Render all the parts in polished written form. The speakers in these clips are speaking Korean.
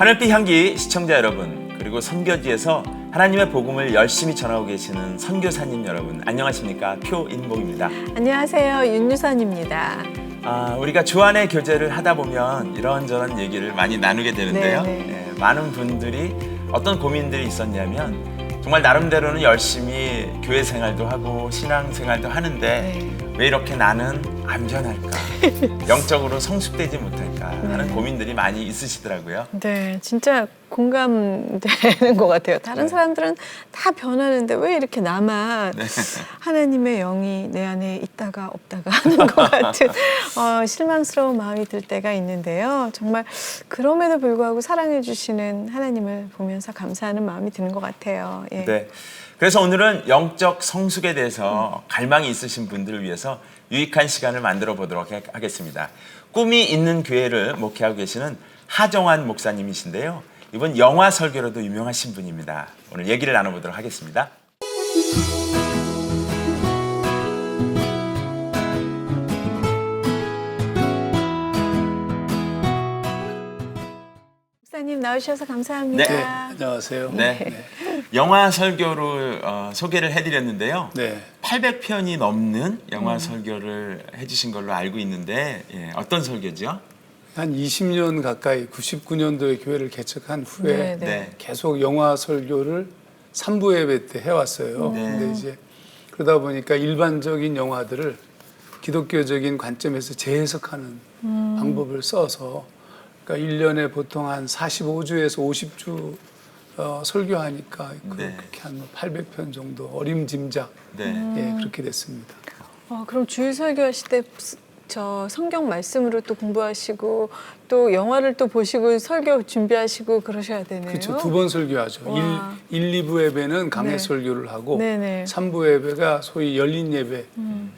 하늘빛 향기 시청자 여러분, 그리고 선교지에서 하나님의 복음을 열심히 전하고 계시는 선교사님 여러분, 안녕하십니까? 표인복입니다. 안녕하세요. 윤유선입니다. 우리가 주안의 교제를 하다 보면 이런저런 얘기를 많이 나누게 되는데요. 많은 분들이 어떤 고민들이 있었냐면 정말 나름대로는 열심히 교회 생활도 하고 신앙 생활도 하는데 왜 이렇게 나는 안 변할까? 영적으로 성숙되지 못할까? 하는 고민들이 많이 있으시더라고요. 네, 진짜 공감되는 것 같아요. 다른 사람들은 다 변하는데 왜 이렇게 나만 하나님의 영이 내 안에 있다가 없다가 하는 것 같은 실망스러운 마음이 들 때가 있는데요. 정말 그럼에도 불구하고 사랑해 주시는 하나님을 보면서 감사하는 마음이 드는 것 같아요. 예. 네. 그래서 오늘은 영적 성숙에 대해서 갈망이 있으신 분들을 위해서 유익한 시간을 만들어 보도록 하겠습니다. 꿈이 있는 교회를 목회하고 계시는 하정환 목사님이신데요. 이번 영화 설교로도 유명하신 분입니다. 오늘 얘기를 나눠보도록 하겠습니다. 목사님 나오셔서 감사합니다. 네. 안녕하세요. 네. 영화 설교를 소개를 해드렸는데요. 800편이 넘는 영화 설교를 해주신 걸로 알고 있는데 어떤 설교죠? 한 20년 가까이 99년도에 교회를 개척한 후에 계속 영화 설교를 3부 예배 때 해왔어요. 근데 이제 그러다 보니까 일반적인 영화들을 기독교적인 관점에서 재해석하는 방법을 써서 그러니까 1년에 보통 한 45주에서 50주 설교하니까 그렇게 한 800편 정도 어림짐작 그렇게 됐습니다. 그럼 주일 설교하실 때 저 성경 말씀으로 또 공부하시고 또 영화를 또 보시고 설교 준비하시고 그러셔야 되네요. 그렇죠. 두 번 설교하죠. 1, 2부 예배는 강해 설교를 하고 3부 예배가 소위 열린 예배,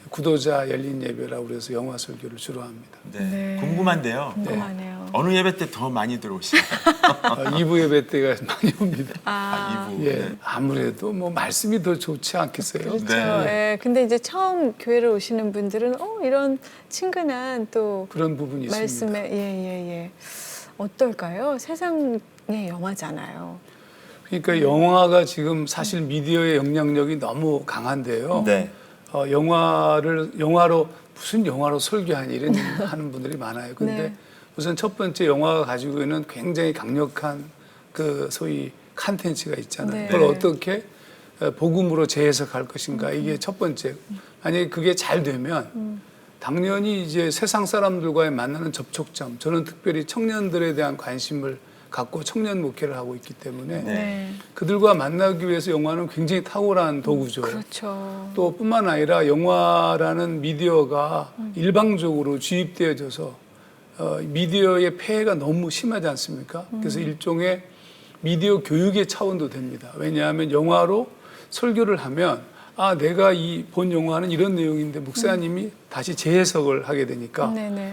구도자 열린 예배라고 그래서 영화 설교를 주로 합니다. 궁금한데요. 궁금하네요. 어느 예배 때 더 많이 들어오시나요? 2부 예배 때가 많이 옵니다. 2부. 아무래도 뭐 말씀이 더 좋지 않겠어요? 그렇죠. 근데 이제 처음 교회를 오시는 분들은 이런 친근한 또 그런 부분이 있습니다. 말씀에 어떨까요? 세상의 영화잖아요. 그러니까 영화가 지금 사실 미디어의 영향력이 너무 강한데요. 영화로 무슨 영화로 설교하니 이런 하는 분들이 많아요. 근데 우선 첫 번째 영화가 가지고 있는 굉장히 강력한 그 소위 컨텐츠가 있잖아요. 그걸 어떻게 복음으로 재해석할 것인가 이게 첫 번째. 만약에 그게 잘 되면 당연히 이제 세상 사람들과의 만나는 접촉점. 저는 특별히 청년들에 대한 관심을 갖고 청년 목회를 하고 있기 때문에 그들과 만나기 위해서 영화는 굉장히 탁월한 도구죠. 그렇죠. 또 뿐만 아니라 영화라는 미디어가 일방적으로 주입되어져서 미디어의 폐해가 너무 심하지 않습니까? 그래서 일종의 미디어 교육의 차원도 됩니다. 왜냐하면 영화로 설교를 하면 내가 본 영화는 이런 내용인데 목사님이 다시 재해석을 하게 되니까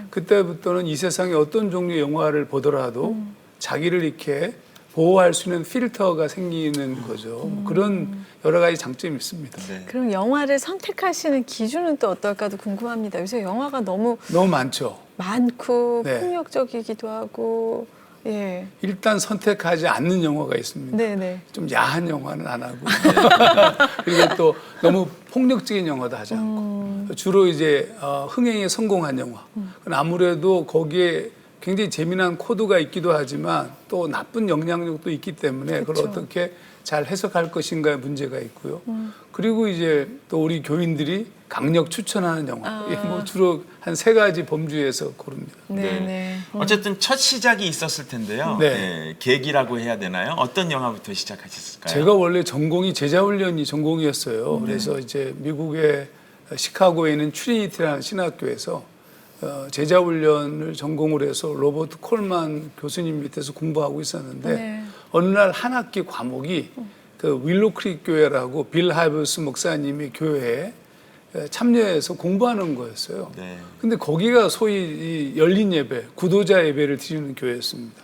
그때부터는 이 세상에 어떤 종류의 영화를 보더라도 자기를 이렇게 보호할 수 있는 필터가 생기는 거죠. 그런 여러 가지 장점이 있습니다. 그럼 영화를 선택하시는 기준은 또 어떨까도 궁금합니다. 요새 영화가 너무 많죠. 많고 폭력적이기도 하고 일단 선택하지 않는 영화가 있습니다. 좀 야한 영화는 안 하고 그리고 또 너무 폭력적인 영화도 하지 않고 주로 이제 흥행에 성공한 영화. 아무래도 거기에 굉장히 재미난 코드가 있기도 하지만 또 나쁜 영향력도 있기 때문에 그걸 어떻게 잘 해석할 것인가의 문제가 있고요. 그리고 이제 또 우리 교인들이 강력 추천하는 영화. 뭐 주로 한 3가지 범주에서 고릅니다. 어쨌든 첫 시작이 있었을 텐데요. 계기라고 해야 되나요? 어떤 영화부터 시작하셨을까요? 제가 원래 전공이 제자훈련이 전공이었어요. 그래서 이제 미국의 시카고에 있는 트리니티라는 신학교에서 제자훈련을 전공을 해서 로버트 콜만 교수님 밑에서 공부하고 있었는데 어느 날 한 학기 과목이 그 윌로크릭 교회라고 빌 하이버스 목사님의 교회에 참여해서 공부하는 거였어요. 근데 거기가 소위 열린 예배, 구도자 예배를 드리는 교회였습니다.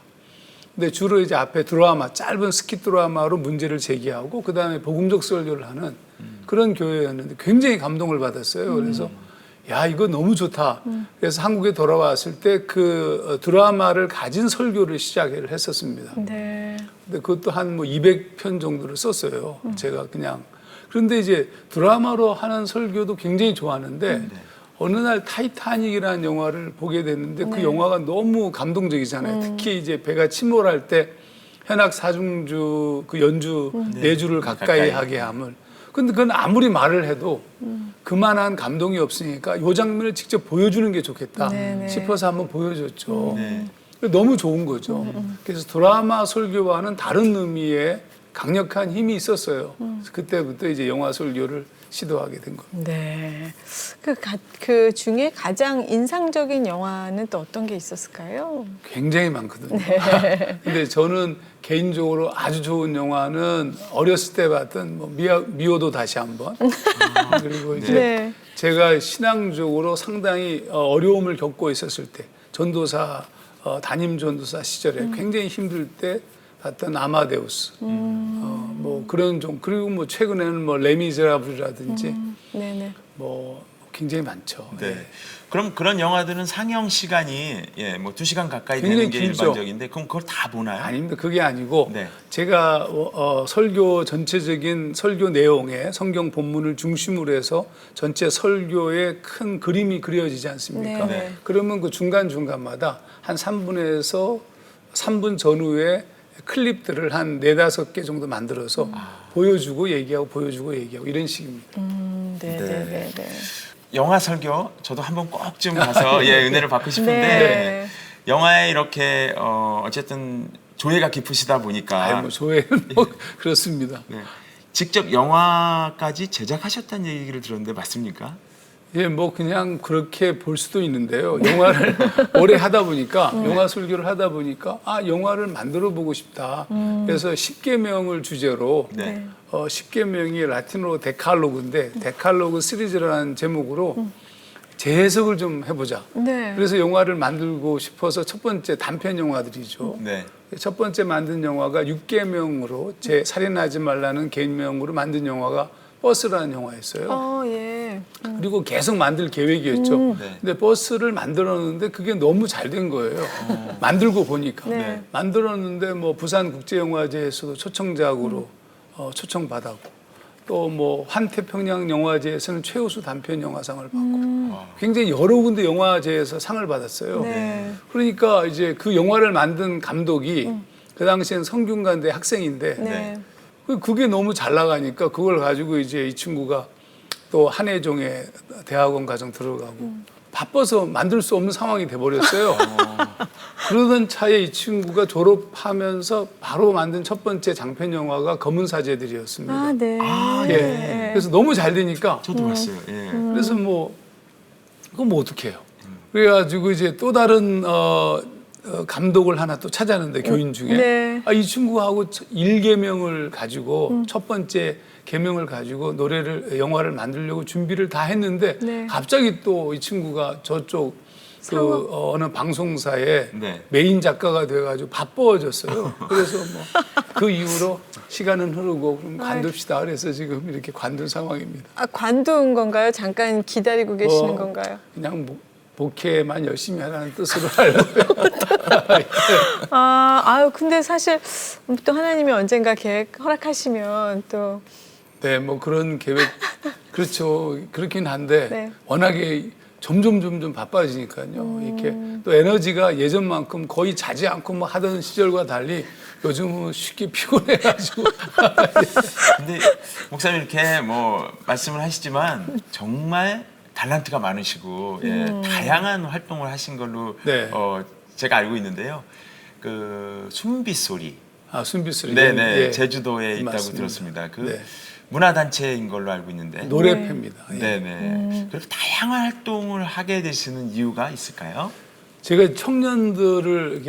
근데 주로 이제 앞에 드라마, 짧은 스킷 드라마로 문제를 제기하고 그 다음에 복음적 설교를 하는 그런 교회였는데 굉장히 감동을 받았어요. 그래서 야, 이거 너무 좋다. 그래서 한국에 돌아왔을 때 그 드라마를 가진 설교를 시작을 했었습니다. 네. 근데 그것도 한 뭐 200편 정도를 썼어요. 제가 그냥. 그런데 이제 드라마로 하는 설교도 굉장히 좋아하는데 어느 날 타이타닉이라는 영화를 보게 됐는데 그 영화가 너무 감동적이잖아요. 특히 이제 배가 침몰할 때 현악 사중주 그 연주 네 주를 가까이 하게 함을. 근데 그건 아무리 말을 해도 그만한 감동이 없으니까 이 장면을 직접 보여주는 게 좋겠다 싶어서 한번 보여줬죠. 너무 좋은 거죠. 그래서 드라마 설교와는 다른 의미의 강력한 힘이 있었어요. 그때부터 이제 영화 설교를 시도하게 된 겁니다. 네. 그 중에 가장 인상적인 영화는 또 어떤 게 있었을까요? 굉장히 많거든요. 근데 저는 개인적으로 아주 좋은 영화는 어렸을 때 봤던 뭐 미워도 다시 한번. 그리고 이제 제가 신앙적으로 상당히 어려움을 겪고 있었을 때 전도사 담임 전도사 시절에 굉장히 힘들 때 봤던 아마데우스. 뭐 그런 좀 그리고 뭐 최근에는 뭐 레미제라블이라든지 뭐 굉장히 많죠. 네. 예. 그럼 그런 영화들은 상영 시간이 뭐 2시간 가까이 굉장히 되는 게 길죠. 일반적인데 그럼 그걸 다 보나요? 아닙니다. 그게 아니고 네. 제가 설교 전체적인 설교 내용에 성경 본문을 중심으로 해서 전체 설교의 큰 그림이 그려지지 않습니까? 네. 그러면 그 중간중간마다 한 3분에서 3분 전후에 클립들을 한 4-5개 정도 만들어서 보여주고 얘기하고 보여주고 얘기하고 이런 식입니다. 네. 영화 설교 저도 한번 꼭 좀 가서 은혜를 받고 싶은데 영화에 이렇게 어쨌든 조예가 깊으시다 보니까 뭐 조회는 뭐 그렇습니다. 네. 직접 영화까지 제작하셨다는 얘기를 들었는데 맞습니까? 예, 뭐 그냥 그렇게 볼 수도 있는데요. 영화를 오래 하다 보니까 영화 설교를 하다 보니까 영화를 만들어 보고 싶다. 그래서 10계명을 주제로 10계명이 라틴어로 데칼로그인데 데칼로그 시리즈라는 제목으로 재해석을 좀 해보자. 그래서 영화를 만들고 싶어서 첫 번째 단편 영화들이죠. 첫 번째 만든 영화가 6계명으로 제 살인하지 말라는 계명으로 만든 영화가 버스라는 영화였어요. 그리고 계속 만들 계획이었죠. 근데 버스를 만들었는데 그게 너무 잘 된 거예요. 만들고 보니까. 만들었는데 뭐 부산국제영화제에서도 초청작으로 초청받았고 또 뭐 환태평양 영화제에서는 최우수 단편 영화상을 받고 굉장히 여러 군데 영화제에서 상을 받았어요. 그러니까 이제 그 영화를 만든 감독이 그 당시엔 성균관대 학생인데 그게 너무 잘 나가니까 그걸 가지고 이제 이 친구가 또 한예종의 대학원 과정 들어가고 바빠서 만들 수 없는 상황이 돼버렸어요. 그러던 차에 이 친구가 졸업하면서 바로 만든 첫 번째 장편 영화가 검은 사제들이었습니다. 예. 그래서 너무 잘 되니까 저도 봤어요. 그래서 뭐 그건 뭐 어떡해요. 그래가지고 이제 또 다른 감독을 하나 또 찾았는데 교인 중에 이 친구하고 1계명을 가지고 첫 번째 계명을 가지고 영화를 만들려고 준비를 다 했는데 갑자기 또 이 친구가 저쪽 그 어느 방송사의 메인 작가가 돼가지고 바빠졌어요. 그래서 뭐 그 이후로 시간은 흐르고 그럼 관둡시다. 그래서 지금 이렇게 관둔 상황입니다. 관둔 건가요? 잠깐 기다리고 계시는 건가요? 그냥 목회만 열심히 하라는 뜻으로 알고요. 근데 사실 또 하나님이 언젠가 계획 허락하시면 또 네, 뭐 그런 계획 그렇죠. 그렇긴 한데 워낙에 점점 바빠지니까요. 이렇게 또 에너지가 예전만큼 거의 자지 않고 뭐 하던 시절과 달리 요즘은 쉽게 피곤해가지고. 근데 목사님 이렇게 뭐 말씀을 하시지만 정말 달란트가 많으시고 다양한 활동을 하신 걸로 제가 알고 있는데요. 그 순빗소리. 순빗소리. 네네. 제주도에 있다고 맞습니다. 들었습니다. 그 문화단체인 걸로 알고 있는데. 노래패입니다. 네네. 그렇게 다양한 활동을 하게 되시는 이유가 있을까요? 제가 청년들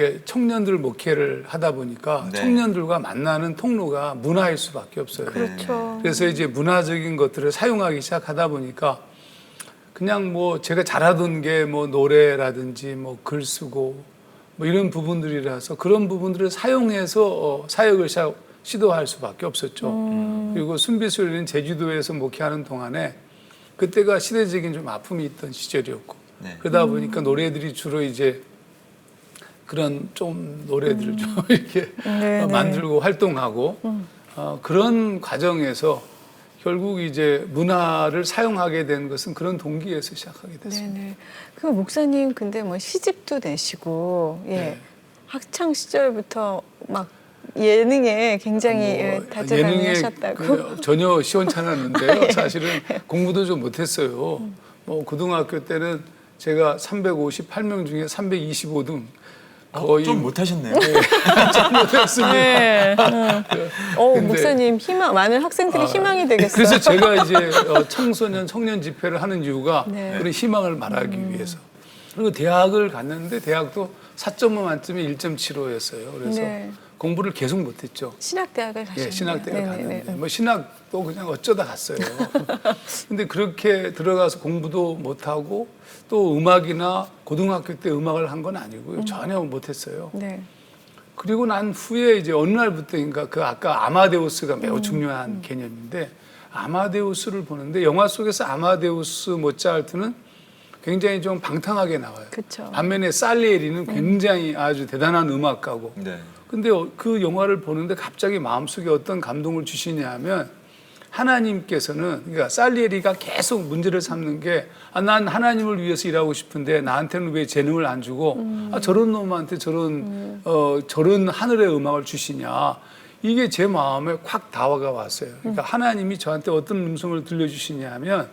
목회를 하다 보니까 청년들과 만나는 통로가 문화일 수밖에 없어요. 그렇죠. 그래서 이제 문화적인 것들을 사용하기 시작하다 보니까 그냥 뭐 제가 잘하던 게 뭐 노래라든지 뭐 글 쓰고 뭐 이런 부분들이라서 그런 부분들을 사용해서 사역을 시도할 수밖에 없었죠. 그리고 순비술리는 제주도에서 목회하는 동안에 그때가 시대적인 좀 아픔이 있던 시절이었고 네. 그러다 보니까 노래들이 주로 이제 그런 좀 노래들을 좀 이렇게 네, 만들고 활동하고 그런 과정에서 결국 이제 문화를 사용하게 된 것은 그런 동기에서 시작하게 됐습니다. 네네. 그 목사님 근데 뭐 시집도 내시고 예 네. 학창 시절부터 막 예능에 굉장히 예, 다재다능하셨다고. 그 전혀 시원찮았는데요. 사실은 공부도 좀 못했어요. 뭐 고등학교 때는 제가 358명 중에 325등 거의 좀 못하셨네요. 좀 못했습니다. 네. 근데- 목사님 희망 많은 학생들이 희망이 되겠어요. 그래서 제가 이제 청소년 청년 집회를 하는 이유가 네. 그런 희망을 말하기 위해서. 그리고 대학을 갔는데 대학도 4.5 만점에 1.75였어요. 그래서 네. 공부를 계속 못했죠. 신학대학을 가셨네요. 예, 신학대를 네네네. 갔는데 뭐 신학도 그냥 어쩌다 갔어요. 근데 그렇게 들어가서 공부도 못하고 또 음악이나 고등학교 때 음악을 한 건 아니고요. 전혀 못했어요. 네. 그리고 난 후에 이제 어느 날부터인가 그 아까 아마데우스가 매우 중요한 개념인데 아마데우스를 보는데 영화 속에서 아마데우스 모차르트는 굉장히 좀 방탕하게 나와요. 그쵸. 반면에 살리에리는 굉장히 아주 대단한 음악가고 네. 근데 그 영화를 보는데 갑자기 마음속에 어떤 감동을 주시냐 하면 하나님께서는 그러니까 살리에리가 계속 문제를 삼는 게 난 하나님을 위해서 일하고 싶은데 나한테는 왜 재능을 안 주고 저런 놈한테 저런 하늘의 음악을 주시냐 이게 제 마음에 확 다가가 왔어요. 그러니까 하나님이 저한테 어떤 음성을 들려주시냐 하면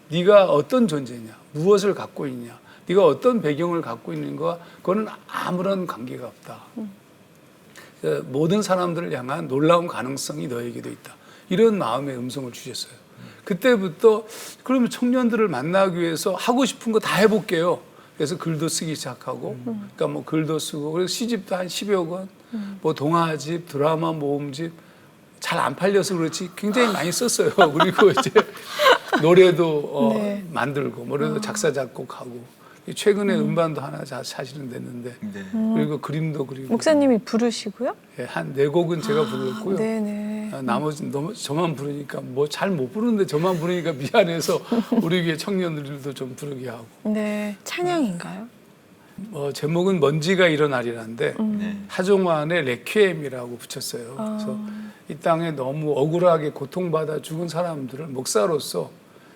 네가 어떤 존재냐 무엇을 갖고 있냐 네가 어떤 배경을 갖고 있는가 그거는 아무런 관계가 없다. 모든 사람들을 향한 놀라운 가능성이 너에게도 있다. 이런 마음의 음성을 주셨어요. 그때부터 그러면 청년들을 만나기 위해서 하고 싶은 거 다 해볼게요. 그래서 글도 쓰기 시작하고, 그러니까 뭐 글도 쓰고, 그래서 시집도 한 10여 권, 뭐 동화집, 드라마 모음집, 잘 안 팔려서 그렇지 굉장히 많이 썼어요. 그리고 이제 노래도 네. 만들고, 노래도 작사, 작곡하고, 최근에 음반도 하나 사실은 냈는데, 네. 그리고 그림도 그리고. 목사님이 부르시고요? 예, 한 4곡은 제가 불렀고요. 네네. 나머지 너무 저만 부르니까 뭐 잘 못 부르는데 저만 부르니까 미안해서 우리 교회 청년들도 좀 부르게 하고. 네. 찬양인가요? 제목은 먼지가 일어나리란데 네. 하종환의 레퀴엠이라고 붙였어요. 그래서 이 땅에 너무 억울하게 고통받아 죽은 사람들을 목사로서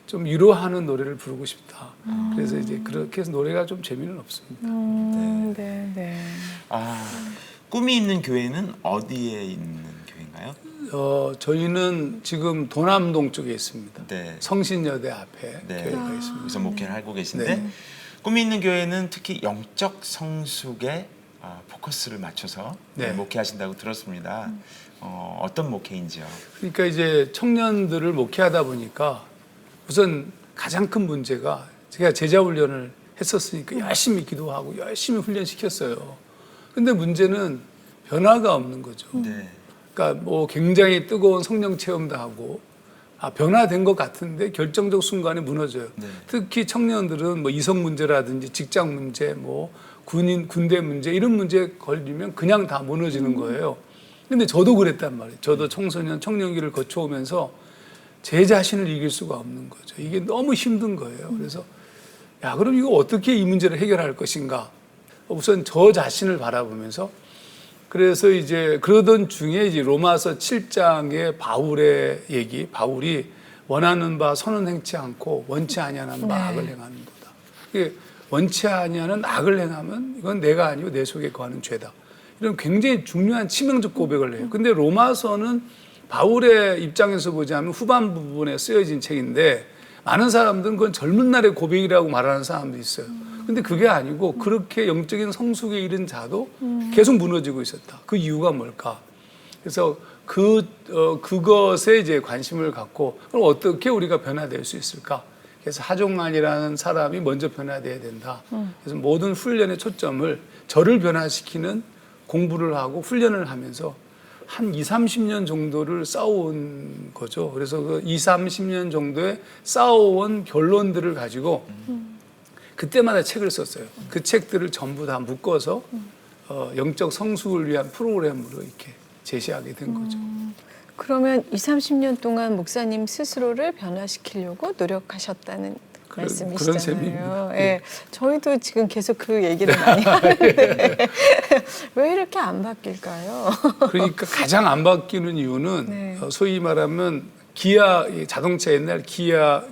좀 위로하는 노래를 부르고 싶다. 그래서 이제 그렇게 해서 노래가 좀 재미는 없습니다. 네, 네. 꿈이 있는 교회는 어디에 있는 교회인가요? 저희는 지금 도남동 쪽에 있습니다. 네. 성신여대 앞에 네. 교회가 있습니다. 그래서 목회를 하고 계신데 네. 꿈이 있는 교회는 특히 영적 성숙에 포커스를 맞춰서 네. 목회하신다고 들었습니다. 어떤 목회인지요? 그러니까 이제 청년들을 목회하다 보니까 우선 가장 큰 문제가 제가 제자 훈련을 했었으니까 열심히 기도하고 열심히 훈련시켰어요. 근데 문제는 변화가 없는 거죠. 네. 그러니까 뭐 굉장히 뜨거운 성령 체험도 하고 변화된 것 같은데 결정적 순간에 무너져요. 네. 특히 청년들은 뭐 이성 문제라든지 직장 문제, 뭐 군대 문제 이런 문제에 걸리면 그냥 다 무너지는 거예요. 근데 저도 그랬단 말이에요. 저도 청소년 청년기를 거쳐오면서 제 자신을 이길 수가 없는 거죠. 이게 너무 힘든 거예요. 그래서 야, 그럼 이거 어떻게 이 문제를 해결할 것인가? 우선 저 자신을 바라보면서 그래서 이제 그러던 중에 이제 로마서 7장의 바울의 얘기, 바울이 원하는 바 선은 행치 않고 원치 아니하는 바 악을 행하는 거다. 이게 원치 아니하는 악을 행하면 이건 내가 아니고 내 속에 거하는 죄다. 이런 굉장히 중요한 치명적 고백을 해요. 근데 로마서는 바울의 입장에서 보자면 후반 부분에 쓰여진 책인데 많은 사람들은 그건 젊은 날의 고백이라고 말하는 사람도 있어요. 근데 그게 아니고 그렇게 영적인 성숙에 이른 자도 계속 무너지고 있었다. 그 이유가 뭘까? 그래서 그것에 이제 관심을 갖고 그럼 어떻게 우리가 변화될 수 있을까? 그래서 하종환이라는 사람이 먼저 변화돼야 된다. 그래서 모든 훈련의 초점을 저를 변화시키는 공부를 하고 훈련을 하면서 한 20-30년 정도를 쌓아온 거죠. 그래서 그 20-30년 정도의 쌓아온 결론들을 가지고 그때마다 책을 썼어요. 그 책들을 전부 다 묶어서 영적 성숙을 위한 프로그램으로 이렇게 제시하게 된 거죠. 그러면 20, 30년 동안 목사님 스스로를 변화시키려고 노력하셨다는 그런 말씀이시잖아요. 셈입니다. 예. 저희도 지금 계속 그 얘기를 많이 하는데 왜 이렇게 안 바뀔까요? 그러니까 가장 안 바뀌는 이유는 네. 소위 말하면 기아 자동차 옛날 기아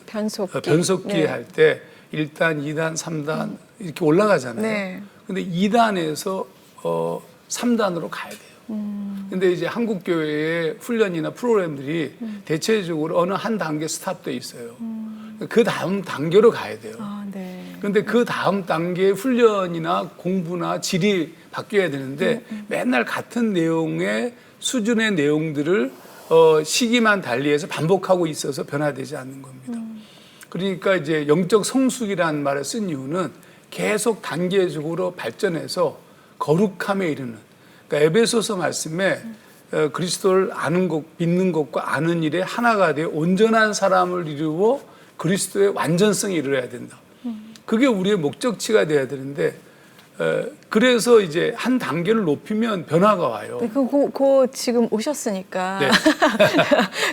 변속기 네. 할 때 1단, 2단, 3단 이렇게 올라가잖아요. 네. 근데 2단에서 3단으로 가야 돼요. 근데 이제 한국 교회의 훈련이나 프로그램들이 대체적으로 어느 한 단계 스탑돼 있어요. 그 다음 단계로 가야 돼요. 아, 네. 근데 그 다음 단계의 훈련이나 공부나 질이 바뀌어야 되는데 맨날 같은 내용의 수준의 내용들을 시기만 달리해서 반복하고 있어서 변화되지 않는 겁니다. 그러니까 이제 영적 성숙이라는 말을 쓴 이유는 계속 단계적으로 발전해서 거룩함에 이르는, 그러니까 에베소서 말씀에 그리스도를 아는 것, 믿는 것과 아는 일에 하나가 되어 온전한 사람을 이루어 그리스도의 완전성에 이르러야 된다. 그게 우리의 목적치가 돼야 되는데 그래서 이제 한 단계를 높이면 변화가 와요. 네, 그 지금 오셨으니까 네.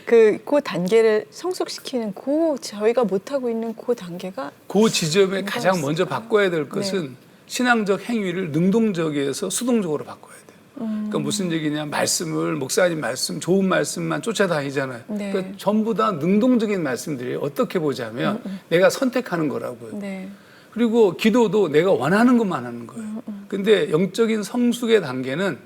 그 단계를 성숙시키는 저희가 못하고 있는 그 단계가 그 지점에 뭐가 가장 먼저 있을까요? 바꿔야 될 것은 신앙적 행위를 능동적에서 수동적으로 바꿔야 돼요. 그러니까 무슨 얘기냐, 말씀을 목사님 말씀 좋은 말씀만 쫓아다니잖아요. 네. 그러니까 전부 다 능동적인 말씀들이 어떻게 보자면 내가 선택하는 거라고요. 네. 그리고 기도도 내가 원하는 것만 하는 거예요. 근데 영적인 성숙의 단계는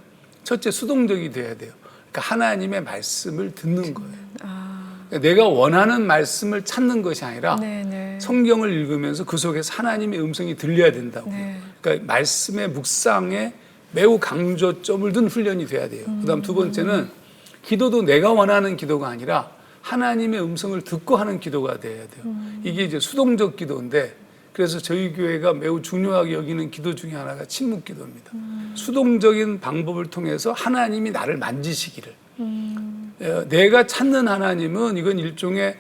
첫째 수동적이 돼야 돼요. 그러니까 하나님의 말씀을 듣는 거예요. 그러니까 내가 원하는 말씀을 찾는 것이 아니라 네. 성경을 읽으면서 그 속에서 하나님의 음성이 들려야 된다고요. 네. 그러니까 말씀의 묵상에 매우 강조점을 둔 훈련이 돼야 돼요. 그다음 두 번째는 기도도 내가 원하는 기도가 아니라 하나님의 음성을 듣고 하는 기도가 돼야 돼요. 이게 이제 수동적 기도인데, 그래서 저희 교회가 매우 중요하게 여기는 기도 중에 하나가 침묵 기도입니다. 수동적인 방법을 통해서 하나님이 나를 만지시기를. 내가 찾는 하나님은 이건 일종의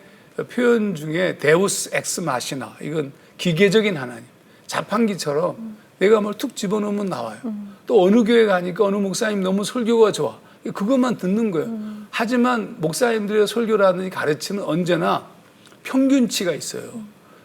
표현 중에 데우스 엑스 마시나, 이건 기계적인 하나님. 자판기처럼 내가 뭘 툭 집어넣으면 나와요. 또 어느 교회 가니까 어느 목사님 너무 설교가 좋아. 그것만 듣는 거예요. 하지만 목사님들의 설교라든지 가르치는 언제나 평균치가 있어요.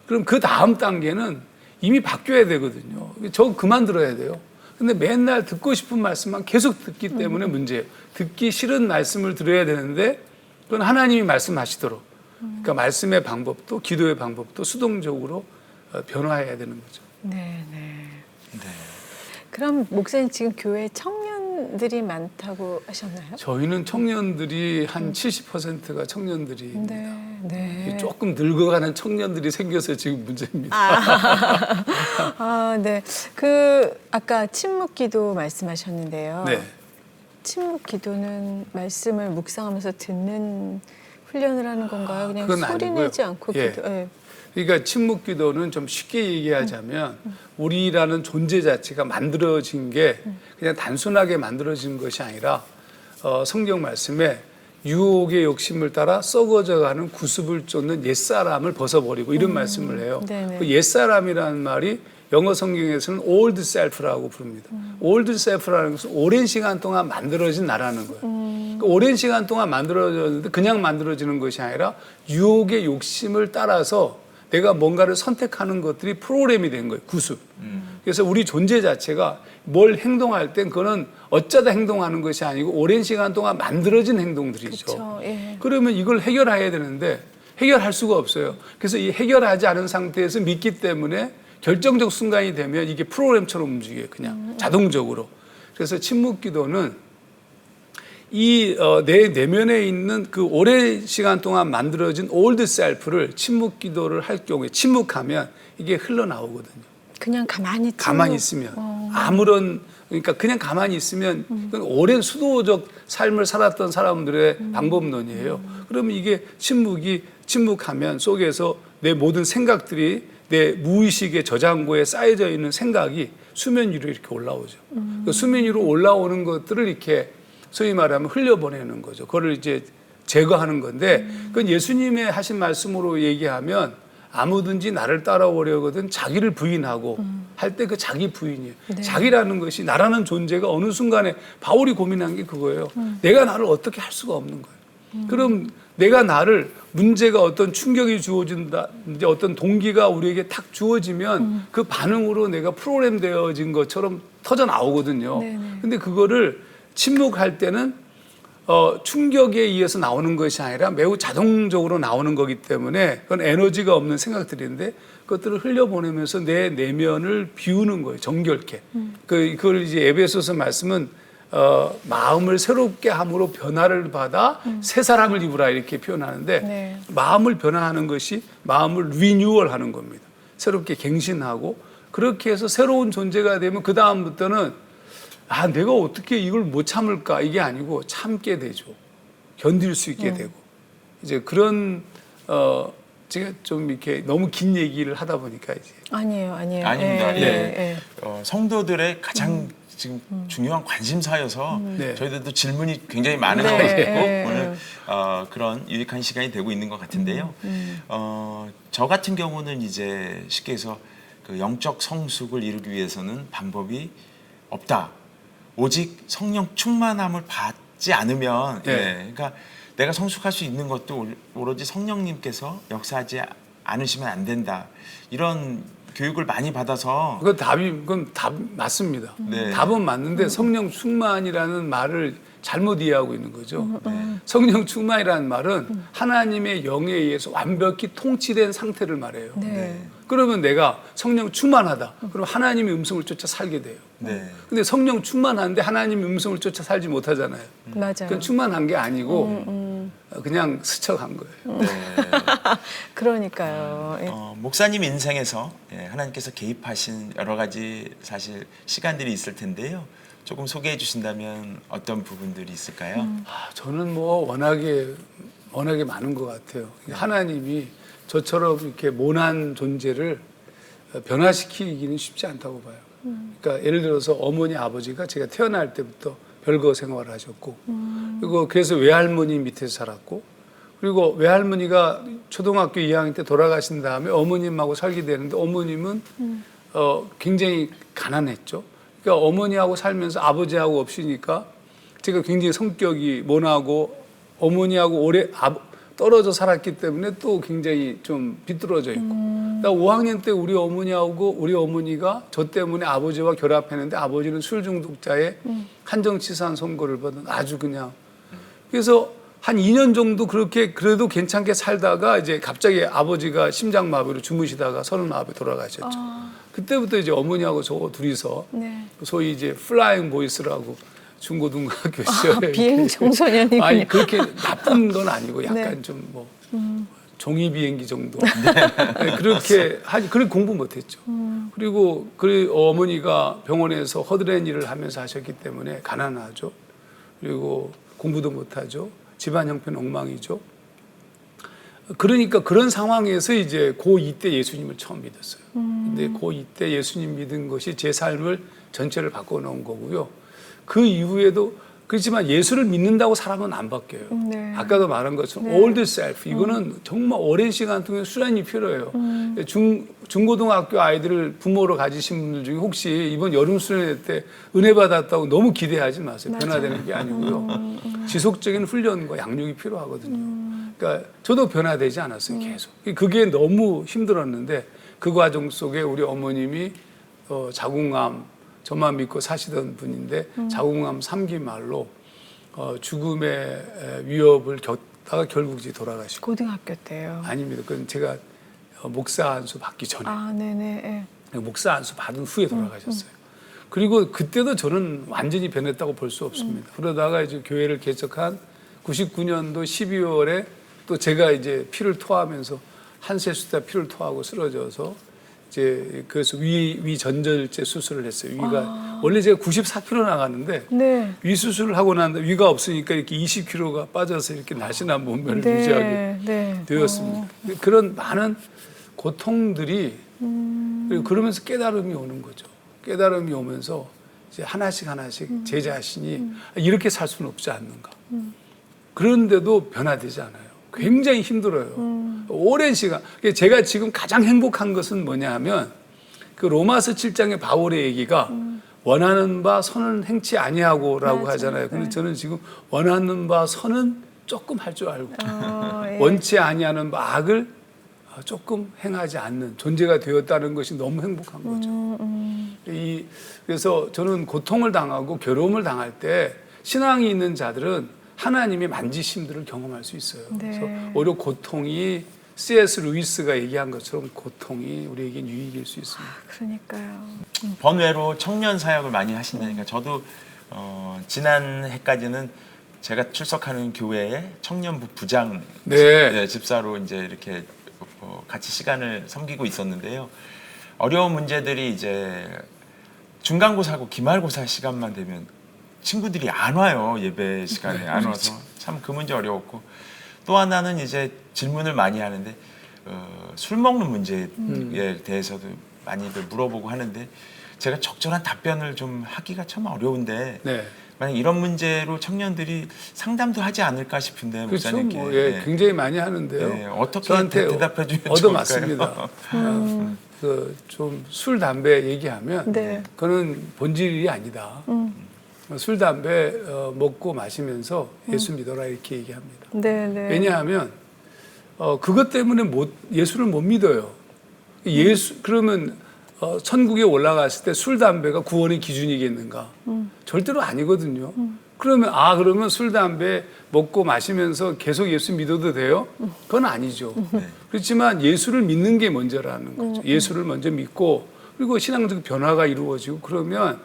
그럼 그 다음 단계는 이미 바뀌어야 되거든요. 저 그만 들어야 돼요. 근데 맨날 듣고 싶은 말씀만 계속 듣기 때문에 문제예요. 듣기 싫은 말씀을 들어야 되는데 그건 하나님이 말씀하시도록, 그러니까 말씀의 방법도 기도의 방법도 수동적으로 변화해야 되는 거죠. 네. 그럼 목사님 지금 교회 청년들이 많다고 하셨나요? 저희는 청년들이 한 70%가 청년들입니다. 네. 조금 늙어가는 청년들이 생겨서 지금 문제입니다. 네. 아까 침묵기도 말씀하셨는데요. 네. 침묵기도는 말씀을 묵상하면서 듣는 훈련을 하는 건가요? 그냥 그건 소리 아니고요. 내지 않고 예. 기도. 예. 그러니까 침묵 기도는 좀 쉽게 얘기하자면 우리라는 존재 자체가 만들어진 게 그냥 단순하게 만들어진 것이 아니라 성경 말씀에 유혹의 욕심을 따라 썩어져가는 구습을 쫓는 옛사람을 벗어버리고 이런 말씀을 해요. 네네. 그 옛사람이라는 말이 영어 성경에서는 old self라고 부릅니다. old self라는 것은 오랜 시간 동안 만들어진 나라는 거예요. 그 오랜 시간 동안 만들어졌는데 그냥 만들어지는 것이 아니라 유혹의 욕심을 따라서 내가 뭔가를 선택하는 것들이 프로그램이 된 거예요. 구습. 그래서 우리 존재 자체가 뭘 행동할 땐 그거는 어쩌다 행동하는 것이 아니고 오랜 시간 동안 만들어진 행동들이죠. 그쵸, 예. 그러면 이걸 해결해야 되는데 해결할 수가 없어요. 그래서 이 해결하지 않은 상태에서 믿기 때문에 결정적 순간이 되면 이게 프로그램처럼 움직여요. 그냥 자동적으로. 그래서 침묵 기도는 내 내면에 있는 그 오랜 시간 동안 만들어진 올드 셀프를 침묵 기도를 할 경우에 침묵하면 이게 흘러나오거든요. 그냥 가만히 있으면 그러니까 그냥 가만히 있으면 그건 오랜 수도적 삶을 살았던 사람들의 방법론이에요. 그러면 이게 침묵하면 속에서 내 모든 생각들이 내 무의식의 저장고에 쌓여져 있는 생각이 수면 위로 이렇게 올라오죠. 그 수면 위로 올라오는 것들을 이렇게 소위 말하면 흘려보내는 거죠. 그거를 이제 제거하는 건데 그건 예수님의 하신 말씀으로 얘기하면 아무든지 나를 따라오려거든 자기를 부인하고 할 때 그 자기 부인이에요. 네. 자기라는 것이 나라는 존재가 어느 순간에 바울이 고민한 게 그거예요. 내가 나를 어떻게 할 수가 없는 거예요. 그럼 내가 나를 문제가 어떤 충격이 주어진다, 이제 어떤 동기가 우리에게 탁 주어지면 그 반응으로 내가 프로그램 되어진 것처럼 터져 나오거든요. 네네. 근데 그거를 침묵할 때는 충격에 의해서 나오는 것이 아니라 매우 자동적으로 나오는 거기 때문에 그건 에너지가 없는 생각들인데 그것들을 흘려보내면서 내 내면을 비우는 거예요. 정결케. 그걸 이제 에베소서 말씀은 마음을 새롭게 함으로 변화를 받아 새 사람을 입으라 이렇게 표현하는데 네. 마음을 변화하는 것이 마음을 리뉴얼하는 겁니다. 새롭게 갱신하고 그렇게 해서 새로운 존재가 되면 그 다음부터는 내가 어떻게 이걸 못 참을까 이게 아니고 참게 되죠. 견딜 수 있게 되고 이제 그런 제가 좀 이렇게 너무 긴 얘기를 하다 보니까 이제 아니에요. 아닙니다. 예, 예. 예. 성도들의 가장 지금 중요한 관심사여서 네. 저희들도 질문이 굉장히 많은 네. 것 같고 예, 오늘 그런 유익한 시간이 되고 있는 것 같은데요. 저 같은 경우는 이제 쉽게 해서 그 영적 성숙을 이루기 위해서는 방법이 없다. 오직 성령 충만함을 받지 않으면 네. 예, 그러니까 내가 성숙할 수 있는 것도 오로지 성령님께서 역사하지 않으시면 안 된다. 이런 교육을 많이 받아서 그건 답 맞습니다. 네. 답은 맞는데 성령 충만이라는 말을 잘못 이해하고 있는 거죠. 성령 충만이라는 말은 하나님의 영에 의해서 완벽히 통치된 상태를 말해요. 네. 그러면 내가 성령 충만하다. 그럼 하나님의 음성을 쫓아 살게 돼요. 네. 근데 성령 충만한데 하나님의 음성을 쫓아 살지 못하잖아요. 맞아요. 그건 충만한 게 아니고 그냥 스쳐간 거예요. 네. 그러니까요. 예. 목사님 인생에서 하나님께서 개입하신 여러 가지 사실 시간들이 있을 텐데요. 조금 소개해 주신다면 어떤 부분들이 있을까요? 저는 뭐 워낙에 많은 것 같아요. 하나님이 저처럼 이렇게 모난 존재를 변화시키기는 쉽지 않다고 봐요. 그러니까 예를 들어서 어머니 아버지가 제가 태어날 때부터 별거 생활을 하셨고 그리고 그래서 외할머니 밑에서 살았고 그리고 외할머니가 초등학교 2학년 때 돌아가신 다음에 어머님하고 살게 되는데 어머님은 굉장히 가난했죠. 그러니까 어머니하고 살면서 아버지하고 없으니까 제가 굉장히 성격이 모나고 어머니하고 오래 떨어져 살았기 때문에 또 굉장히 좀 비뚤어져 있고. 나 5학년 때 우리 어머니하고 우리 어머니가 저 때문에 아버지와 결합했는데 아버지는 술 중독자의 한정치산 선고를 받은 아주 그냥. 그래서 한 2년 정도 그렇게 그래도 괜찮게 살다가 이제 갑자기 아버지가 심장마비로 주무시다가 선운마비 돌아가셨죠. 그때부터 이제 어머니하고 저 둘이서 네. 소위 이제 플라잉 보이스라고 중고등학교 시절에 비행 청소년이군요. 아니 그렇게 나쁜 건 아니고 약간 네. 좀 뭐 종이 비행기 정도 네, 그렇게 그렇게 공부 못했죠. 그리고 어머니가 병원에서 허드렛 일을 하면서 하셨기 때문에 가난하죠. 그리고 공부도 못하죠. 집안 형편 엉망이죠. 그러니까 그런 상황에서 이제 고2 때 예수님을 처음 믿었어요. 근데 고2 때 예수님 믿은 것이 제 삶을 전체를 바꿔놓은 거고요. 그 이후에도 그렇지만 예수를 믿는다고 사람은 안 바뀌어요. 네. 아까도 말한 것처럼 네. old self 이거는 정말 오랜 시간 동안 수련이 필요해요. 중고등학교 아이들을 부모로 가지신 분들 중에 혹시 이번 여름 수련회 때 은혜 받았다고 너무 기대하지 마세요. 맞아요. 변화되는 게 아니고요. 지속적인 훈련과 양육이 필요하거든요. 그러니까 저도 변화되지 않았어요. 계속. 그게 너무 힘들었는데 그 과정 속에 우리 어머님이 자궁암 저만 믿고 사시던 분인데 자궁암 3기 말로 죽음의 위협을 겪다가 결국 이제 돌아가시고. 고등학교 때요. 아닙니다. 그건 제가 목사 안수 받기 전에 아, 네네. 목사 안수 받은 후에 돌아가셨어요. 그리고 그때도 저는 완전히 변했다고 볼 수 없습니다. 그러다가 이제 교회를 개척한 99년도 12월에 또 제가 이제 피를 토하면서 한세수다 피를 토하고 쓰러져서 이제 그래서 위 전절제 수술을 했어요. 위가 원래 제가 94kg 나가는데 네. 위 수술을 하고 난 다음에 위가 없으니까 이렇게 20kg가 빠져서 이렇게 날씬한 몸매를 네. 유지하게 네. 되었습니다. 그런 많은 고통들이 그리고 그러면서 깨달음이 오는 거죠. 깨달음이 오면서 이제 하나씩 제 자신이 이렇게 살 수는 없지 않는가. 그런데도 변화되지 않아요. 굉장히 힘들어요. 오랜 시간. 제가 지금 가장 행복한 것은 뭐냐 하면 그 로마서 7장의 바울의 얘기가 원하는 바 선은 행치 아니하고라고 맞아. 하잖아요. 근데 네. 저는 지금 원하는 바 선은 조금 할 줄 알고 예. 원치 아니하는 바 악을 조금 행하지 않는 존재가 되었다는 것이 너무 행복한 거죠. 그래서 저는 고통을 당하고 괴로움을 당할 때 신앙이 있는 자들은 하나님의 만지심들을 경험할 수 있어요. 네. 그래서 오히려 고통이 C.S. 루이스가 얘기한 것처럼 고통이 우리에겐 유익일 수 있습니다. 그러니까요. 번외로 청년 사역을 많이 하신다니까 저도 지난 해까지는 제가 출석하는 교회의 청년부 부장 네. 집사로 이제 이렇게 같이 시간을 섬기고 있었는데요. 어려운 문제들이 이제 중간고사하고 기말고사 시간만 되면 친구들이 안 와요. 예배 시간에 안 와서 참 그 문제 어려웠고 또 하나는 이제 질문을 많이 하는데 술 먹는 문제에 대해서도 많이들 물어보고 하는데 제가 적절한 답변을 좀 하기가 참 어려운데 네. 만약 이런 문제로 청년들이 상담도 하지 않을까 싶은데 그렇죠. 목사님께 뭐, 예, 굉장히 많이 하는데요. 네, 어떻게 저한테 대답해 주면 얻어맞습니다. 좀 술 담배 얘기하면 네. 그거는 본질이 아니다. 술 담배 먹고 마시면서 예수 믿어라 이렇게 얘기합니다. 네, 네. 왜냐하면 그것 때문에 예수를 못 믿어요. 그러면 천국에 올라갔을 때 술 담배가 구원의 기준이겠는가? 절대로 아니거든요. 그러면 술 담배 먹고 마시면서 계속 예수 믿어도 돼요? 그건 아니죠. 그렇지만 예수를 믿는 게 먼저라는 거죠. 예수를 먼저 믿고 그리고 신앙적 변화가 이루어지고 그러면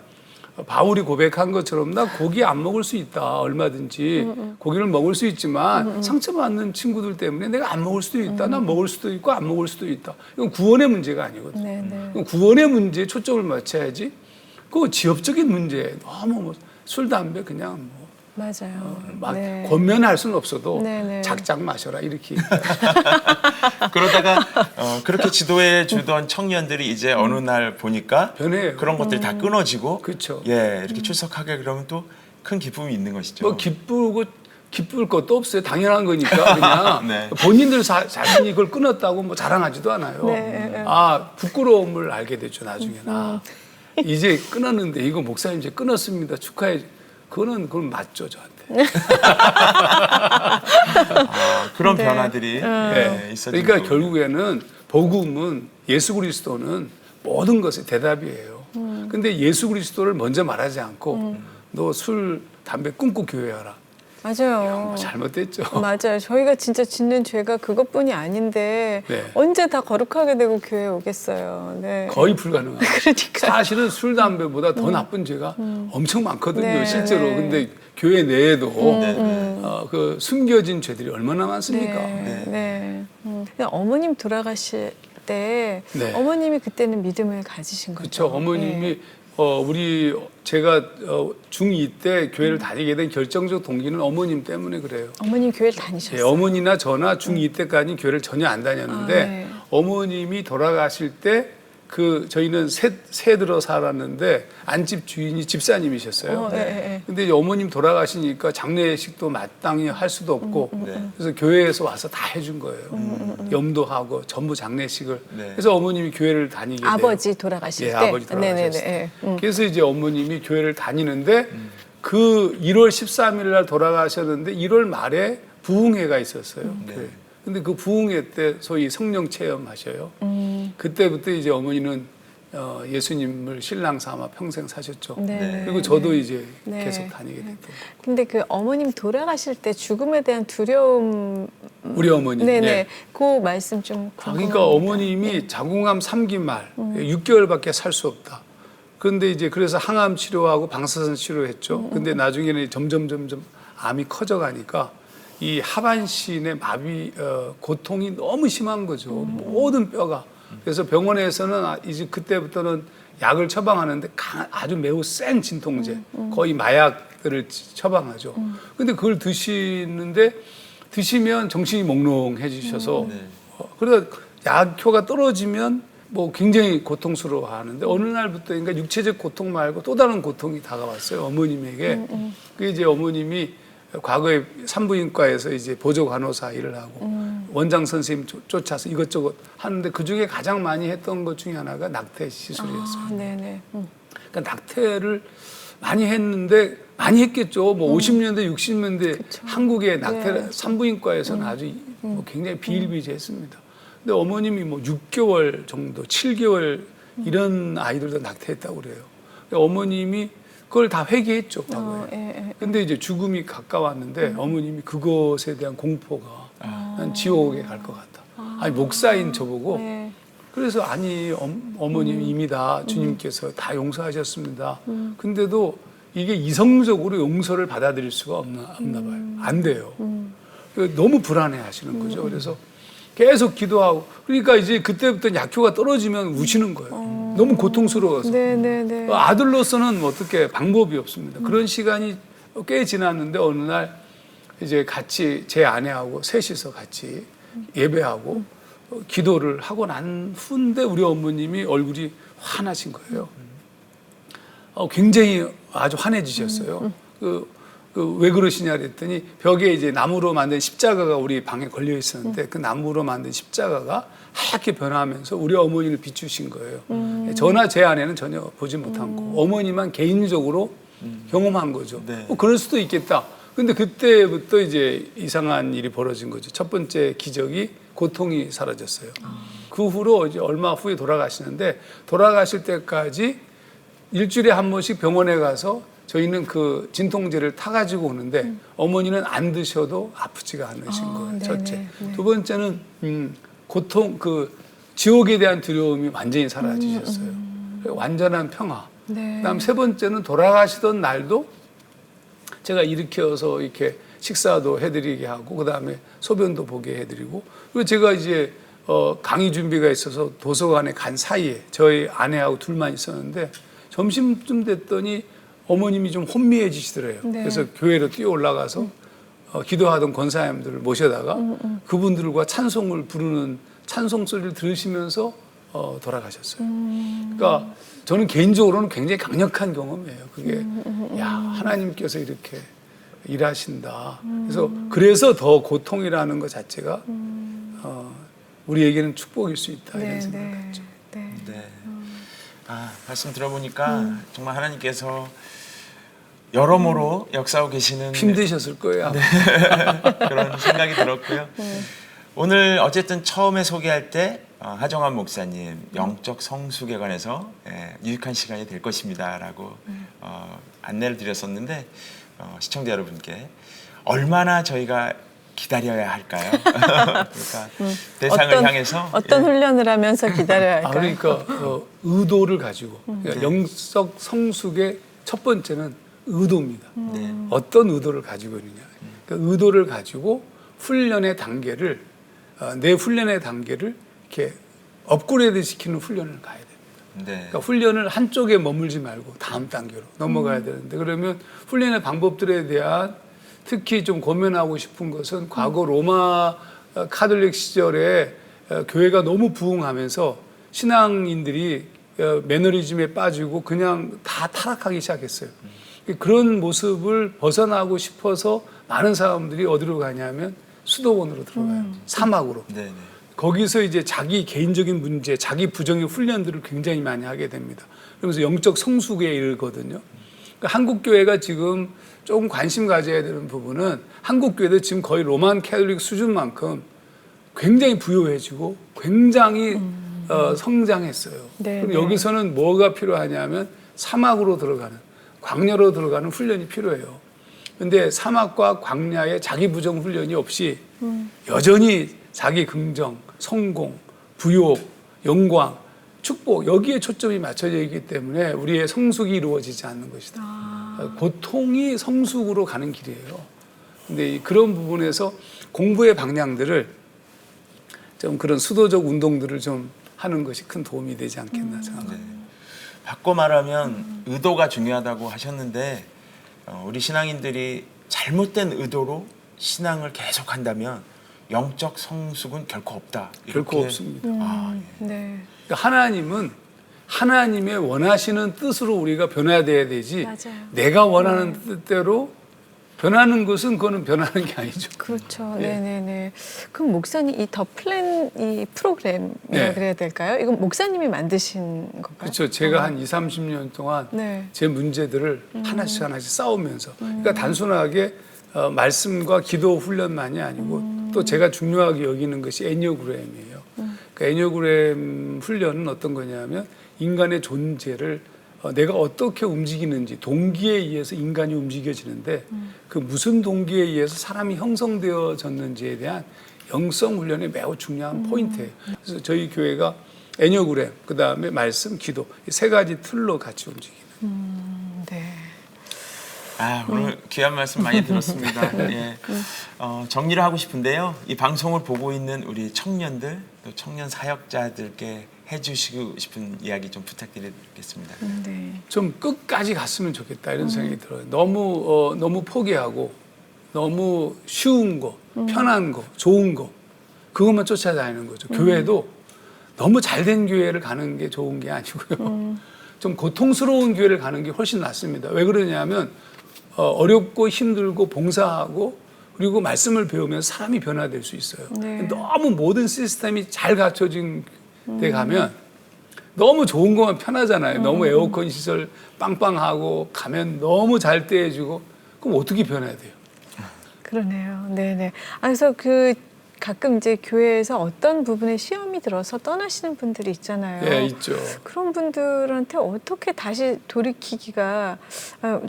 바울이 고백한 것처럼 나 고기 안 먹을 수 있다. 얼마든지 고기를 먹을 수 있지만 상처받는 친구들 때문에 내가 안 먹을 수도 있다. 난 먹을 수도 있고 안 먹을 수도 있다. 이건 구원의 문제가 아니거든요. 네, 네. 그럼 구원의 문제에 초점을 맞춰야지. 그 지엽적인 문제 너무 술 담배 그냥 맞아요. 막 네. 권면할 수는 없어도 네, 네. 작작 마셔라 이렇게. 그러다가 그렇게 지도해 주던 청년들이 이제 어느 날 보니까 변해요. 그런 것들이 다 끊어지고 그렇죠. 예 이렇게 출석하게 그러면 또 큰 기쁨이 있는 것이죠. 뭐 기쁠 것도 없어요. 당연한 거니까 그냥 네. 본인들 자신이 그걸 끊었다고 뭐 자랑하지도 않아요. 네. 부끄러움을 알게 됐죠 나중에. 이제 끊었는데 이거 목사님 이제 끊었습니다. 축하해. 그건 맞죠 저한테. 그런 네. 변화들이 네. 있어지고 그러니까 결국에는 복음은 예수 그리스도는 모든 것의 대답이에요. 근데 예수 그리스도를 먼저 말하지 않고 너 술, 담배 끊고 교회하라. 맞아요. 잘못됐죠. 맞아요. 저희가 진짜 짓는 죄가 그것뿐이 아닌데 네. 언제 다 거룩하게 되고 교회에 오겠어요. 네. 거의 불가능하죠. 그러니까. 사실은 술, 담배보다 더 나쁜 죄가 엄청 많거든요. 네, 실제로. 네. 근데 교회 내에도 네. 그 숨겨진 죄들이 얼마나 많습니까? 네. 근데 어머님 돌아가실 때 네. 어머님이 그때는 믿음을 가지신 거죠. 그렇죠. 어머님이 제가 중2 때 교회를 다니게 된 결정적 동기는 어머님 때문에 그래요. 어머님 교회를 다니셨어요. 예, 어머니나 저나 중2 때까지 교회를 전혀 안 다녔는데 네. 어머님이 돌아가실 때 저희는 새 들어 살았는데 안집 주인이 집사님이셨어요. 네. 근데 이제 어머님 돌아가시니까 장례식도 마땅히 할 수도 없고 그래서 교회에서 와서 다 해준 거예요. 염도하고 전부 장례식을. 네. 그래서 어머님이 교회를 다니게 돼요. 아버지 돌아가실 예, 때. 아버지 돌아가셨을 때. 네네네. 그래서 이제 어머님이 교회를 다니는데 그 1월 13일 날 돌아가셨는데 1월 말에 부흥회가 있었어요. 교회. 근데 그 부흥회 때 소위 성령 체험하셔요. 그때부터 이제 어머니는 예수님을 신랑 삼아 평생 사셨죠. 네. 그리고 저도 이제 네. 계속 다니게 됐던 거고. 근데 그 어머님 돌아가실 때 죽음에 대한 두려움. 우리 어머니. 네네. 예. 그 말씀 좀 궁금합니다. 그러니까 어머님이 자궁암 3기 말 6개월밖에 살 수 없다. 그런데 이제 그래서 항암 치료하고 방사선 치료했죠. 근데 나중에는 점점 암이 커져가니까 이 하반신의 마비 고통이 너무 심한 거죠. 모든 뼈가. 그래서 병원에서는 이제 그때부터는 약을 처방하는데 아주 매우 센 진통제, 거의 마약들을 처방하죠. 근데 그걸 드시면 정신이 몽롱해지셔서 그러다 약효가 떨어지면 뭐 굉장히 고통스러워하는데 어느 날부터 그러니까 육체적 고통 말고 또 다른 고통이 다가왔어요 어머님에게. 그게 이제 어머님이 과거에 산부인과에서 이제 보조 간호사 일을 하고 원장 선생님 쫓아서 이것저것 하는데 그중에 가장 많이 했던 것 중에 하나가 낙태 시술이었어요. 네네. 그러니까 낙태를 많이 했는데 많이 했겠죠. 뭐 50년대, 60년대 한국의 낙태 네. 산부인과에서는 아주 뭐 굉장히 비일비재했습니다. 근데 어머님이 뭐 6개월 정도, 7개월 이런 아이들도 낙태했다고 그래요. 어머님이 그걸 다 회개했죠, 과거에. 근데 이제 죽음이 가까웠는데 어머님이 그것에 대한 공포가 난 지옥에 갈 것 같다. 아니 목사인 저보고 네. 그래서 아니 어머님 이미 다 주님께서 다 용서하셨습니다. 근데도 이게 이성적으로 용서를 받아들일 수가 없나 봐요. 안 돼요. 너무 불안해 하시는 거죠. 그래서 계속 기도하고 그러니까 이제 그때부터 약효가 떨어지면 우시는 거예요. 너무 고통스러워서. 네네네. 아들로서는 어떻게 방법이 없습니다. 그런 시간이 꽤 지났는데 어느 날 이제 같이 제 아내하고 셋이서 같이 예배하고 기도를 하고 난 후인데 우리 어머님이 얼굴이 환하신 거예요. 굉장히 아주 환해지셨어요. 왜 그러시냐 그랬더니 벽에 이제 나무로 만든 십자가가 우리 방에 걸려 있었는데 그 나무로 만든 십자가가 하얗게 변하면서 우리 어머니를 비추신 거예요. 저나 제 아내는 전혀 보지 못한 거고 어머니만 개인적으로 경험한 거죠. 네. 그럴 수도 있겠다. 근데 그때부터 이제 이상한 일이 벌어진 거죠. 첫 번째 기적이 고통이 사라졌어요. 그 후로 이제 얼마 후에 돌아가시는데 돌아가실 때까지 일주일에 한 번씩 병원에 가서 저희는 그 진통제를 타가지고 오는데 어머니는 안 드셔도 아프지가 않으신 거예요. 네네. 첫째. 두 번째는 고통, 그 지옥에 대한 두려움이 완전히 사라지셨어요. 완전한 평화. 네. 그다음 세 번째는 돌아가시던 날도 제가 일으켜서 이렇게 식사도 해드리게 하고 그다음에 소변도 보게 해드리고 그리고 제가 이제 강의 준비가 있어서 도서관에 간 사이에 저희 아내하고 둘만 있었는데 점심쯤 됐더니 어머님이 좀 혼미해지시더래요. 네. 그래서 교회로 뛰어 올라가서 기도하던 권사님들을 모셔다가 그분들과 찬송을 부르는 찬송 소리를 들으시면서 돌아가셨어요. 그러니까 저는 개인적으로는 굉장히 강력한 경험이에요. 그게 야 하나님께서 이렇게 일하신다. 그래서 더 고통이라는 것 자체가 우리에게는 축복일 수 있다 이런 생각을 했죠. 네. 네. 말씀 들어보니까 정말 하나님께서 여러모로 역사하고 계시는 힘드셨을 거예요. 네. 그런 생각이 들었고요. 오늘 어쨌든 처음에 소개할 때 하정환 목사님 영적 성숙에 관해서 유익한 시간이 될 것입니다라고 안내를 드렸었는데 시청자 여러분께 얼마나 저희가 기다려야 할까요? 그러니까 대상을 향해서 어떤 훈련을 하면서 기다려야 할까요? 그러니까 의도를 가지고 그러니까 영적 성숙의 첫 번째는 의도입니다. 네. 어떤 의도를 가지고 있느냐. 그러니까 의도를 가지고 훈련의 단계를 내 훈련의 단계를 이렇게 업그레이드 시키는 훈련을 가야 됩니다. 네. 그러니까 훈련을 한쪽에 머물지 말고 다음 단계로 넘어가야 되는데 그러면 훈련의 방법들에 대한 특히 좀 고민하고 싶은 것은 과거 로마 카톨릭 시절에 교회가 너무 부흥하면서 신앙인들이 매너리즘에 빠지고 그냥 다 타락하기 시작했어요. 그런 모습을 벗어나고 싶어서 많은 사람들이 어디로 가냐면 수도원으로 들어가요. 사막으로. 네. 거기서 이제 자기 개인적인 문제, 자기 부정의 훈련들을 굉장히 많이 하게 됩니다. 그러면서 영적 성숙에 이르거든요. 그러니까 한국 교회가 지금 조금 관심 가져야 되는 부분은 한국 교회도 지금 거의 로만 캐톨릭 수준만큼 굉장히 부유해지고 굉장히 성장했어요. 네, 그럼 네. 여기서는 뭐가 필요하냐면 사막으로 들어가는 광야로 들어가는 훈련이 필요해요. 근데 사막과 광야에 자기 부정 훈련이 없이 여전히 자기 긍정, 성공, 부욕, 영광, 축복 여기에 초점이 맞춰져 있기 때문에 우리의 성숙이 이루어지지 않는 것이다. 고통이 성숙으로 가는 길이에요. 근데 그런 부분에서 공부의 방향들을 좀 그런 수도적 운동들을 좀 하는 것이 큰 도움이 되지 않겠나 생각합니다. 네. 바꿔 말하면 의도가 중요하다고 하셨는데 우리 신앙인들이 잘못된 의도로 신앙을 계속한다면 영적 성숙은 결코 없다. 결코 없습니다. 네. 그러니까 하나님은 하나님의 원하시는 뜻으로 우리가 변화돼야 되지 맞아요. 내가 원하는 뜻대로 변하는 것은 그거는 변하는 게 아니죠. 그렇죠. 예. 네네네. 그럼 목사님 이 더 플랜 이 프로그램이라 네. 그래야 될까요? 이건 목사님이 만드신 건가요? 그렇죠. 제가 한 20, 30년 동안 네. 제 문제들을 하나씩 싸우면서 그러니까 단순하게 말씀과 기도 훈련만이 아니고 또 제가 중요하게 여기는 것이 애니어그램이에요. 그러니까 애니어그램 훈련은 어떤 거냐면 인간의 존재를 내가 어떻게 움직이는지 동기에 의해서 인간이 움직여지는데 그 무슨 동기에 의해서 사람이 형성되어졌는지에 대한 영성 훈련이 매우 중요한 포인트예요. 그래서 저희 교회가 애니어그램, 그다음에 말씀, 기도 이 세 가지 틀로 같이 움직이는. 네. 오늘 귀한 말씀 많이 들었습니다. 예. 정리를 하고 싶은데요. 이 방송을 보고 있는 우리 청년들, 또 청년 사역자들께 해주시고 싶은 이야기 좀 부탁드리겠습니다. 네. 좀 끝까지 갔으면 좋겠다 이런 생각이 들어요. 너무 포기하고 너무 쉬운 거, 편한 거, 좋은 거 그것만 쫓아다니는 거죠. 교회도 너무 잘된 교회를 가는 게 좋은 게 아니고요. 좀 고통스러운 교회를 가는 게 훨씬 낫습니다. 왜 그러냐면 어렵고 힘들고 봉사하고 그리고 말씀을 배우면 사람이 변화될 수 있어요. 네. 너무 모든 시스템이 잘 갖춰진 데 가면 너무 좋은 것만 편하잖아요. 너무 에어컨 시설 빵빵하고 가면 너무 잘 떼해주고 그럼 어떻게 변해야 돼요? 그러네요. 네네. 그래서 가끔 이제 교회에서 어떤 부분에 시험이 들어서 떠나시는 분들이 있잖아요. 네, 있죠. 그런 분들한테 어떻게 다시 돌이키기가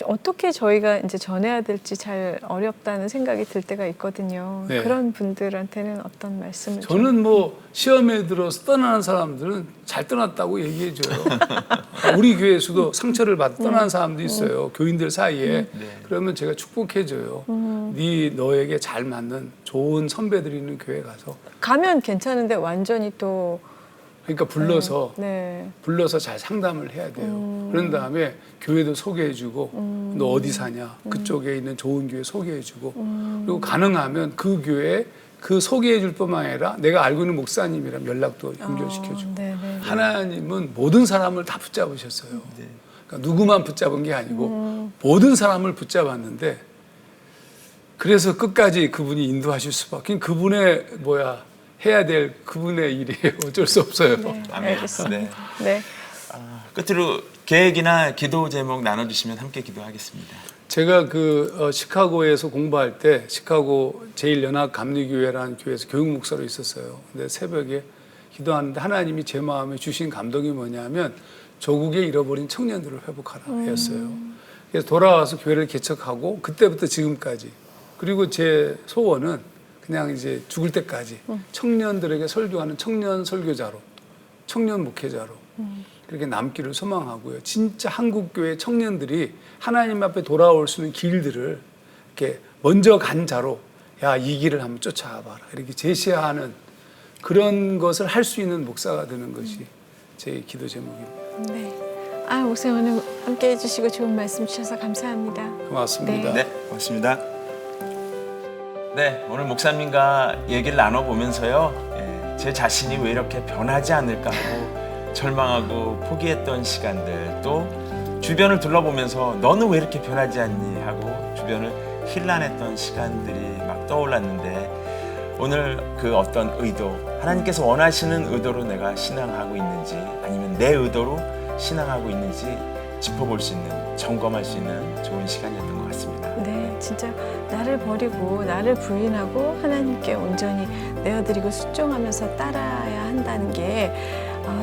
어떻게 저희가 이제 전해야 될지 잘 어렵다는 생각이 들 때가 있거든요. 네. 그런 분들한테는 어떤 말씀을 저는 뭐 시험에 들어서 떠나는 사람들은 잘 떠났다고 얘기해줘요. 우리 교회에서도 상처를 받아 떠나는 사람도 있어요. 교인들 사이에. 그러면 제가 축복해줘요. 너에게 잘 맞는 좋은 선배들이 있는 교회 가서. 가면 괜찮은데 완전히 또 그러니까 불러서 네. 불러서 잘 상담을 해야 돼요. 그런 다음에 교회도 소개해주고 너 어디 사냐 그쪽에 있는 좋은 교회 소개해주고 그리고 가능하면 그 교회 그 소개해줄 뿐만 아니라 내가 알고 있는 목사님이랑 연락도 연결시켜주고 네네. 하나님은 모든 사람을 다 붙잡으셨어요. 그러니까 누구만 붙잡은 게 아니고 모든 사람을 붙잡았는데 그래서 끝까지 그분이 인도하실 수밖에 그분의 해야 될 그분의 일이에요. 어쩔 수 없어요. 네, 아멘. 알겠습니다. 네. 끝으로 계획이나 기도 제목 나눠주시면 함께 기도하겠습니다. 제가 시카고에서 공부할 때 시카고 제1연합감리교회라는 교회에서 교육 목사로 있었어요. 근데 새벽에 기도하는데 하나님이 제 마음에 주신 감동이 뭐냐면 조국에 잃어버린 청년들을 회복하라 였어요. 그래서 돌아와서 교회를 개척하고 그때부터 지금까지 그리고 제 소원은 그냥 이제 죽을 때까지 청년들에게 설교하는 청년 설교자로 청년 목회자로 그렇게 남기를 소망하고요. 진짜 한국교회 청년들이 하나님 앞에 돌아올 수 있는 길들을 이렇게 먼저 간 자로 이 길을 한번 쫓아와봐라 이렇게 제시하는 그런 것을 할 수 있는 목사가 되는 것이 제 기도 제목입니다. 네. 목사님 오늘 함께 해주시고 좋은 말씀 주셔서 감사합니다. 고맙습니다. 네, 고맙습니다. 네, 오늘 목사님과 얘기를 나눠보면서요. 제 자신이 왜 이렇게 변하지 않을까 하고 절망하고 포기했던 시간들 또 주변을 둘러보면서 너는 왜 이렇게 변하지 않니 하고 주변을 힐난했던 시간들이 막 떠올랐는데 오늘 그 어떤 의도 하나님께서 원하시는 의도로 내가 신앙하고 있는지 아니면 내 의도로 신앙하고 있는지 짚어볼 수 있는 점검할 수 있는 좋은 시간이었던 것 같습니다. 네, 진짜 나를 버리고 나를 부인하고 하나님께 온전히 내어드리고 순종하면서 따라야 한다는 게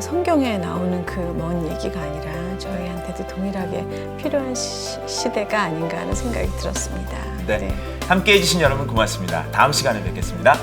성경에 나오는 그 먼 얘기가 아니라 저희한테도 동일하게 필요한 시대가 아닌가 하는 생각이 들었습니다. 네. 함께해 주신 여러분 고맙습니다. 다음 시간에 뵙겠습니다.